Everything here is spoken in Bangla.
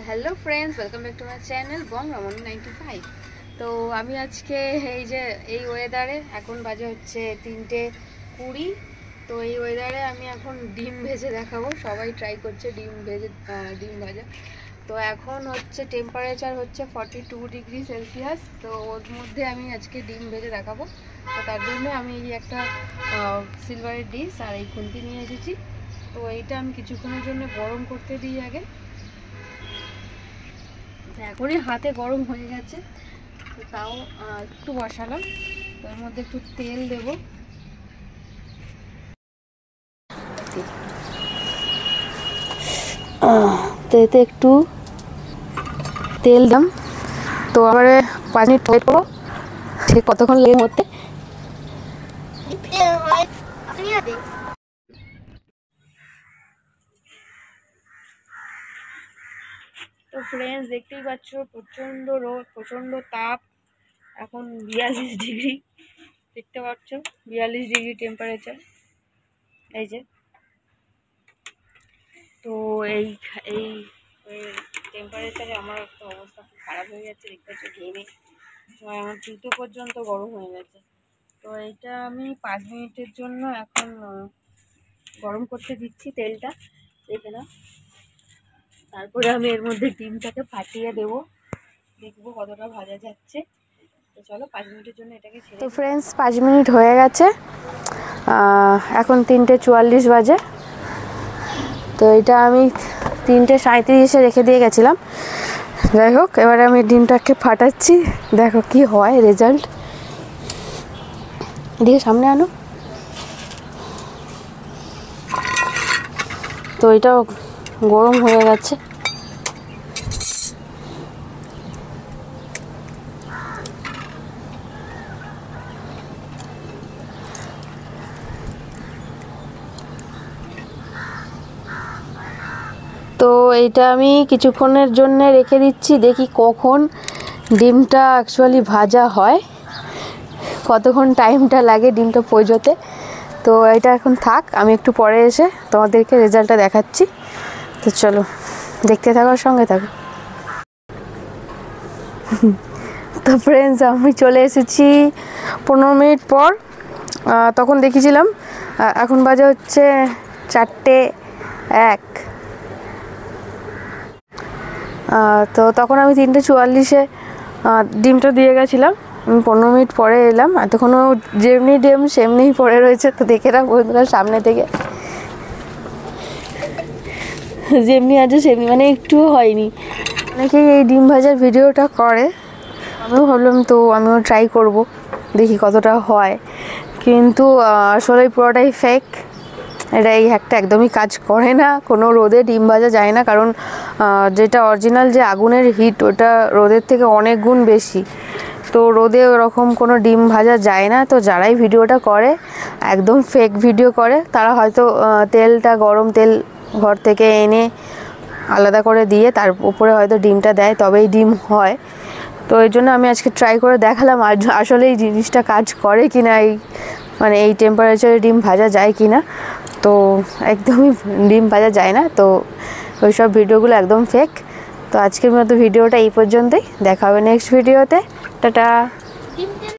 Hello friends, welcome back to my channel Bong Raman 95। তো আমি আজকে এই ওয়েদারে এখন বাজে হচ্ছে 3:20। তো এই ওয়েদারে আমি এখন ডিম ভেজে দেখাবো। সবাই ট্রাই করছে ডিম ভাজা। তো এখন হচ্ছে টেম্পারেচার হচ্ছে 42°C। তো ওর মধ্যে আমি আজকে ডিম ভেজে দেখাবো। তো তার জন্য আমি এই একটা সিলভারের ডিশ আর এই খুন্তি নিয়ে এসেছি। তো এইটা আমি কিছুক্ষণের জন্য গরম করতে দিই আগে। এখনই হাতে গরম হয়ে গেছে, তো তাও একটু বসালাম। তো এর মধ্যে একটু তেল দেব। তো এতে একটু তেল দাম। তো আবার 5 মিনিট ওয়েট করবো। সে কতক্ষণ লেগে হতে। তো ফ্রেন্ডস, দেখতেই পাচ্ছ প্রচণ্ড রোদ, প্রচণ্ড তাপ। এখন 42°, দেখতে পাচ্ছ 42° টেম্পারেচার। এই যে, তো এই এই টেম্পারেচারে আমার একটা অবস্থা খুব খারাপ হয়ে যাচ্ছে। দেখতে পাচ্ছ ঘেমে আমার জুতো পর্যন্ত গরম হয়ে গেছে। তো এইটা আমি 5 মিনিটের জন্য এখন গরম করতে দিচ্ছি তেলটা, দেখে না। তারপরে আমি এর মধ্যে ডিমটাকে ফাটিয়ে দেবো, দেখবো কতটা ভাজা যাচ্ছে। তো চলো 5 মিনিটের জন্য এটাকে ছেড়ে। তো ফ্রেন্ডস, 5 মিনিট হয়ে গেছে। এখন 3:44 বাজে। তো এটা আমি 3:37-এ রেখে দিয়ে গেছিলাম। যাই হোক, এবারে আমি ডিমটাকে ফাটাচ্ছি, দেখো কি হয় রেজাল্ট। দিয়ে সামনে আনো। তো এটাও গরম হয়ে গেছে। তো এইটা আমি কিছুক্ষণের জন্য রেখে দিচ্ছি, দেখি কখন ডিমটা অ্যাকচুয়ালি ভাজা হয়, কতক্ষণ টাইমটা লাগে ডিমটা পৌঁছতে। তো এটা এখন থাক, আমি একটু পরে এসে তোমাদেরকে রেজাল্টটা দেখাচ্ছি। তো চলো দেখতে থাকার সঙ্গে থাকো। তো ফ্রেন্ডস, আমি চলে এসেছি 15 মিনিট পর। তখন দেখেছিলাম, এখন বাজে হচ্ছে 4:01। তো তখন আমি 3:44-এ ডিমটা দিয়ে গেছিলাম। আমি 15 মিনিট পরে এলাম, এতক্ষণও যেমনি ডিম সেমনিই পড়ে রয়েছে। তো দেখে না বন্ধুরা, সামনে থেকে যেমনি আছে সেমনি, মানে একটুও হয়নি। অনেকেই এই ডিম ভাজার ভিডিওটা করে, আমিও ভাবলাম তো আমিও ট্রাই করব, দেখি কতটা হয়। কিন্তু আসলে পুরোটাই ফেক। এটা এই হ্যাকটা একদমই কাজ করে না। কোনো রোদে ডিম ভাজা যায় না, কারণ যেটা অরিজিনাল যে আগুনের হিট, ওটা রোদের থেকে অনেক গুণ বেশি। তো রোদে ওরকম কোনো ডিম ভাজা যায় না। তো যারাই ভিডিওটা করে একদম ফেক ভিডিও করে। তারা হয়তো তেলটা, গরম তেল ঘর থেকে এনে আলাদা করে দিয়ে তার উপরে হয়তো ডিমটা দেয়, তবেই ডিম হয়। তো এই জন্য আমি আজকে ট্রাই করে দেখালাম আসলে এই জিনিসটা কাজ করে কি না, মানে এই টেম্পারেচারে ডিম ভাজা যায় কি না। তো একদমই ডিম ভাজা যায় না। তো ওই সব ভিডিওগুলো একদম ফেক। তো আজকের মতো ভিডিওটা এই পর্যন্তই, দেখা হবে নেক্সট ভিডিওতে। টাটা।